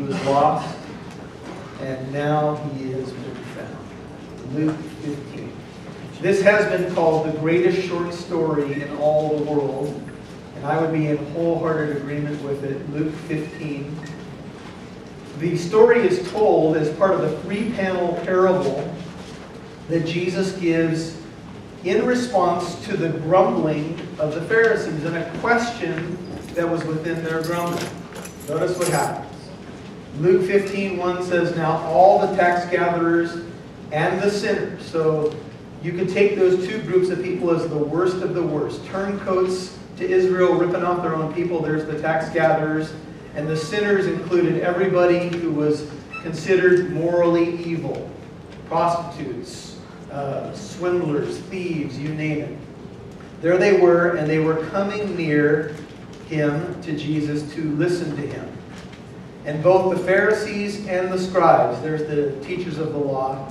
was lost, and now he has been found. Luke 15. This has been called the greatest short story in all the world, and I would be in wholehearted agreement with it. Luke 15. The story is told as part of a 3-panel parable that Jesus gives in response to the grumbling of the Pharisees and a question that was within their grumbling. Notice what happens. Luke 15:1 says, "Now all the tax gatherers and the sinners." So you could take those two groups of people as the worst of the worst. Turncoats to Israel, ripping off their own people. There's the tax gatherers. And the sinners included everybody who was considered morally evil. Prostitutes, swindlers, thieves, you name it. There they were, and they were coming near him, to Jesus, to listen to him. And both the Pharisees and the scribes, there's the teachers of the law,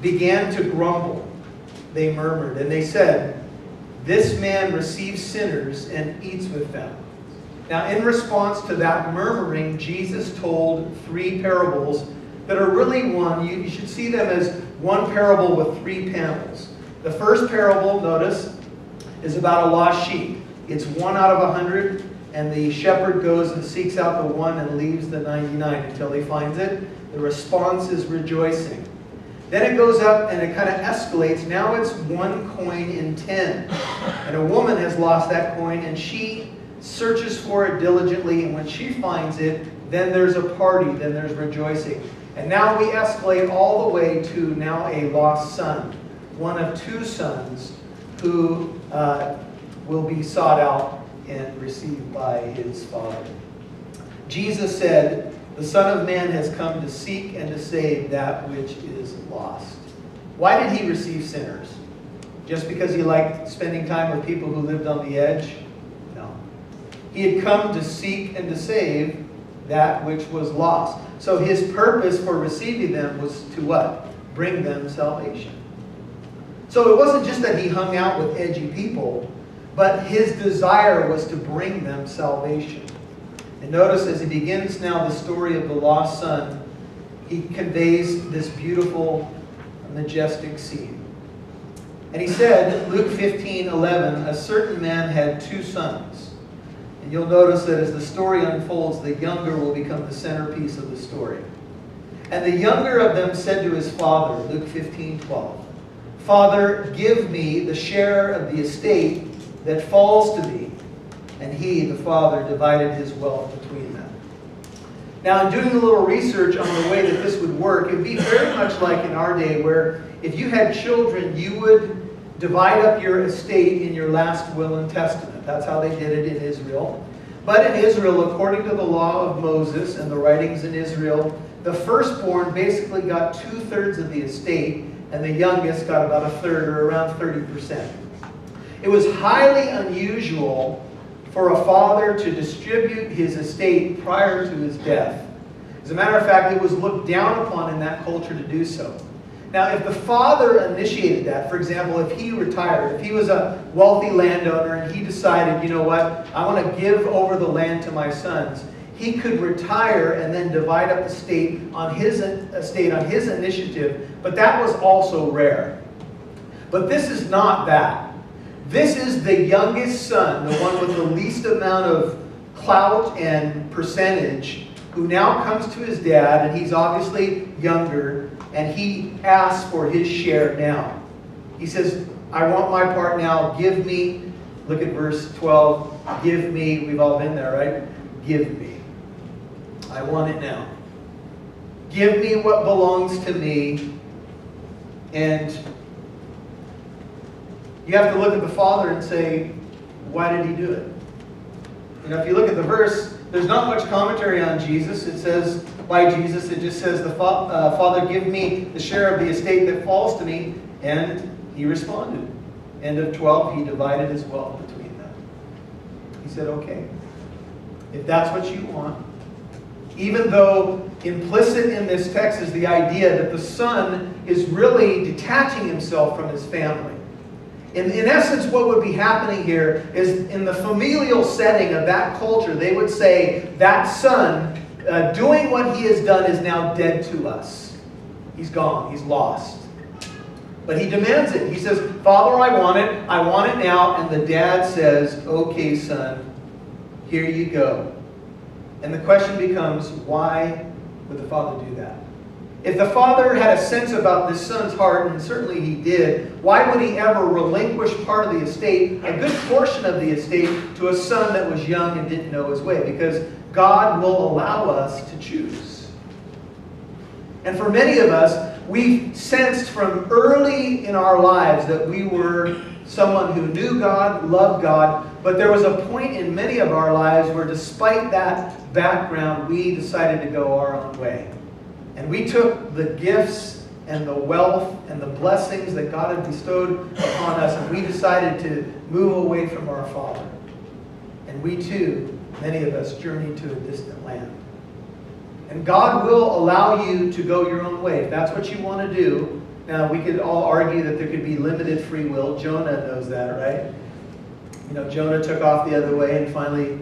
began to grumble. They murmured, and they said, "This man receives sinners and eats with them." Now, in response to that murmuring, Jesus told 3 parables that are really one. You should see them as one parable with 3 panels. The first parable, notice, is about a lost sheep. It's 1 out of 100, and the shepherd goes and seeks out the one and leaves the 99 until he finds it. The response is rejoicing. Then it goes up and it kind of escalates. Now it's 1 coin in 10. And a woman has lost that coin, and she searches for it diligently, and when she finds it, then there's a party, then there's rejoicing. And now we escalate all the way to now a lost son, one of 2 sons who will be sought out and received by his father. Jesus said, "The Son of Man has come to seek and to save that which is lost." Why did he receive sinners? Just because he liked spending time with people who lived on the edge? No. He had come to seek and to save that which was lost. So his purpose for receiving them was to what? Bring them salvation. So it wasn't just that he hung out with edgy people, but his desire was to bring them salvation. And notice as he begins now the story of the lost son, he conveys this beautiful, majestic scene. And he said, Luke 15:11, "A certain man had 2 sons." And you'll notice that as the story unfolds, the younger will become the centerpiece of the story. "And the younger of them said to his father," Luke 15:12, "Father, give me the share of the estate that falls to me." And he, the father, divided his wealth between them. Now, in doing a little research on the way that this would work, it would be very much like in our day where if you had children, you would divide up your estate in your last will and testament. That's how they did it in Israel. But in Israel, according to the law of Moses and the writings in Israel, the firstborn basically got 2/3 of the estate, and the youngest got about 1/3, or around 30%. It was highly unusual for a father to distribute his estate prior to his death. As a matter of fact, it was looked down upon in that culture to do so. Now, if the father initiated that, for example, if he retired, if he was a wealthy landowner and he decided, you know what, I want to give over the land to my sons, he could retire and then divide up the estate on his initiative, but that was also rare. But this is not that. This is the youngest son, the one with the least amount of clout and percentage, who now comes to his dad, and he's obviously younger, and he asks for his share now. He says, "I want my part now. Give me," look at verse 12, "give me," we've all been there, right? "Give me. I want it now. Give me what belongs to me." And you have to look at the father and say, why did he do it? You know, if you look at the verse, there's not much commentary on Jesus. It says, by Jesus, it just says, "Father, give me the share of the estate that falls to me." And he responded. End of 12, he divided his wealth between them. He said, okay, if that's what you want. Even though implicit in this text is the idea that the son is really detaching himself from his family. In essence, what would be happening here is in the familial setting of that culture, they would say that son doing what he has done is now dead to us. He's gone. He's lost. But he demands it. He says, Father, I want it. I want it now. And the dad says, okay, son, here you go. And the question becomes, why would the father do that? If the father had a sense about this son's heart, and certainly he did, why would he ever relinquish part of the estate, a good portion of the estate, to a son that was young and didn't know his way? Because God will allow us to choose. And for many of us, we've sensed from early in our lives that we were someone who knew God, loved God, but there was a point in many of our lives where despite that background, we decided to go our own way. And we took the gifts and the wealth and the blessings that God had bestowed upon us, and we decided to move away from our Father. And we too, many of us, journeyed to a distant land. And God will allow you to go your own way. If that's what you want to do. Now, we could all argue that there could be limited free will. Jonah knows that, right? You know, Jonah took off the other way, and finally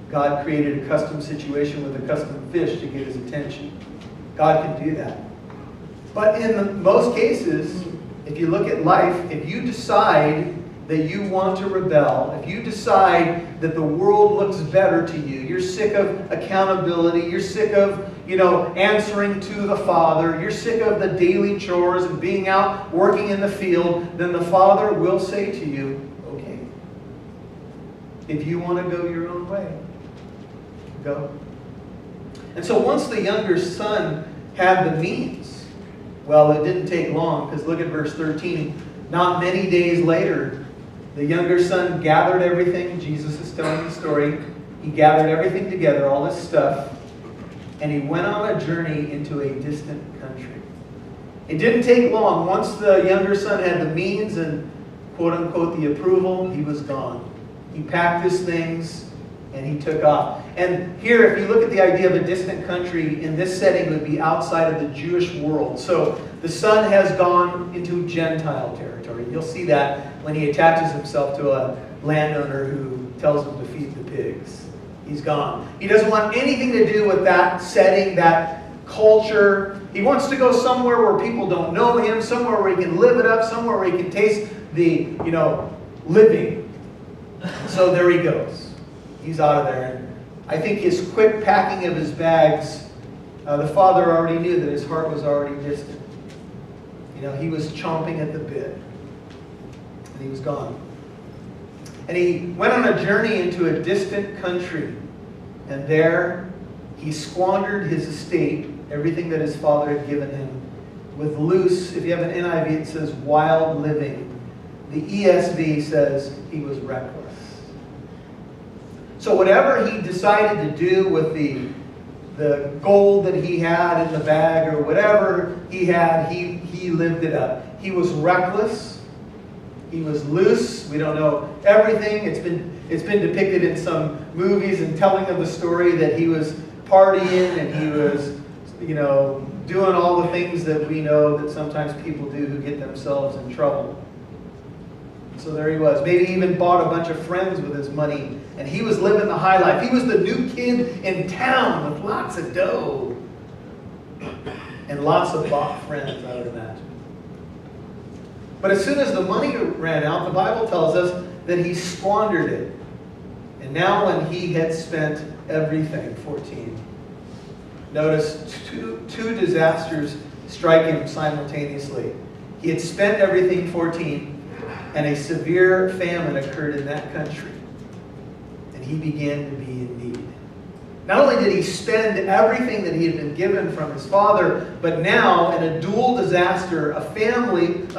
God created a custom situation with a custom fish to get his attention. God can do that. But in most cases, if you look at life, if you decide that you want to rebel, if you decide that the world looks better to you, you're sick of accountability, you're sick of, answering to the Father, you're sick of the daily chores and being out working in the field, then the Father will say to you, okay, if you want to go your own way, go. And so once the younger son had the means, well, it didn't take long, because look at verse 13. Not many days later, the younger son gathered everything. Jesus is telling the story. He gathered everything together, all this stuff, and he went on a journey into a distant country. It didn't take long. Once the younger son had the means and, quote-unquote, the approval, he was gone. He packed his things, and he took off. And here, if you look at the idea of a distant country, in this setting, it would be outside of the Jewish world. So the son has gone into Gentile territory. You'll see that when he attaches himself to a landowner who tells him to feed the pigs. He's gone. He doesn't want anything to do with that setting, that culture. He wants to go somewhere where people don't know him, somewhere where he can live it up, somewhere where he can taste the, living. So there he goes. He's out of there. And I think his quick packing of his bags, the father already knew that his heart was already distant. He was chomping at the bit. And he was gone. And he went on a journey into a distant country. And there he squandered his estate, everything that his father had given him, with loose, if you have an NIV, it says wild living. The ESV says he was reckless. So whatever he decided to do with the gold that he had in the bag, or whatever he had, he lived it up. He was reckless. He was loose. We don't know everything. It's been depicted in some movies and telling of the story that he was partying and he was, doing all the things that we know that sometimes people do who get themselves in trouble. So there he was. Maybe he even bought a bunch of friends with his money. And he was living the high life. He was the new kid in town with lots of dough. And lots of bought friends, I would imagine. But as soon as the money ran out, the Bible tells us that he squandered it. And now when he had spent everything, 14. Notice two disasters strike him simultaneously. He had spent everything, 14. And a severe famine occurred in that country. And he began to be in need. Not only did he spend everything that he had been given from his father, but now in a dual disaster, a famine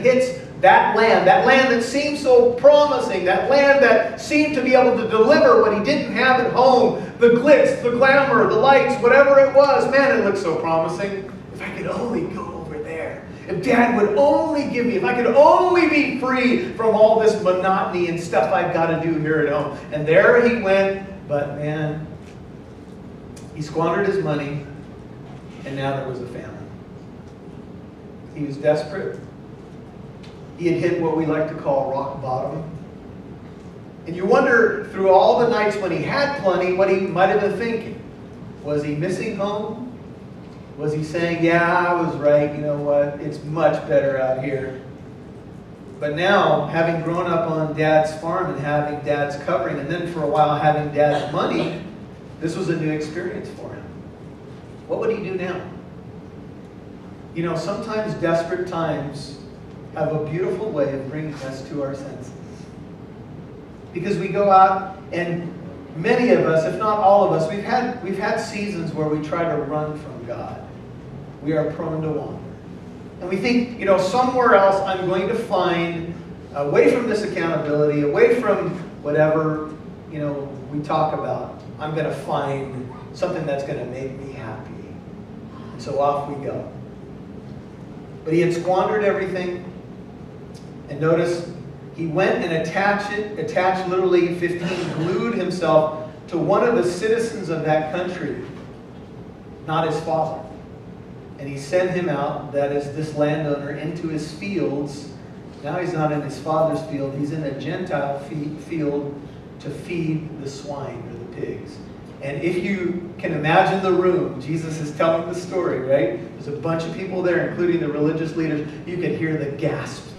hits that land that seemed so promising, that land that seemed to be able to deliver what he didn't have at home, the glitz, the glamour, the lights, whatever it was. Man, it looked so promising. If I could only go over there. If Dad would only give me, if I could only be free from all this monotony and stuff I've got to do here at home. And there he went, but man, he squandered his money, and now there was a famine. He was desperate. He had hit what we like to call rock bottom. And you wonder, through all the nights when he had plenty, what he might have been thinking. Was he missing home? Was he saying, yeah, I was right, you know what, it's much better out here? But now, having grown up on Dad's farm and having Dad's covering, and then for a while having Dad's money, this was a new experience for him. What would he do now? You know, sometimes desperate times have a beautiful way of bringing us to our senses. Because we go out, and many of us, if not all of us, we've had seasons where we try to run from God. We are prone to wander. And we think, you know, somewhere else I'm going to find, away from this accountability, away from whatever, you know, we talk about, I'm going to find something that's going to make me happy. And so off we go. But he had squandered everything. And notice, he went and attached literally 15, glued himself to one of the citizens of that country, not his father. And he sent him out, that is this landowner, into his fields. Now he's not in his father's field, he's in a Gentile field to feed the swine or the pigs. And if you can imagine the room, Jesus is telling the story, right? There's a bunch of people there, including the religious leaders. You can hear the gasp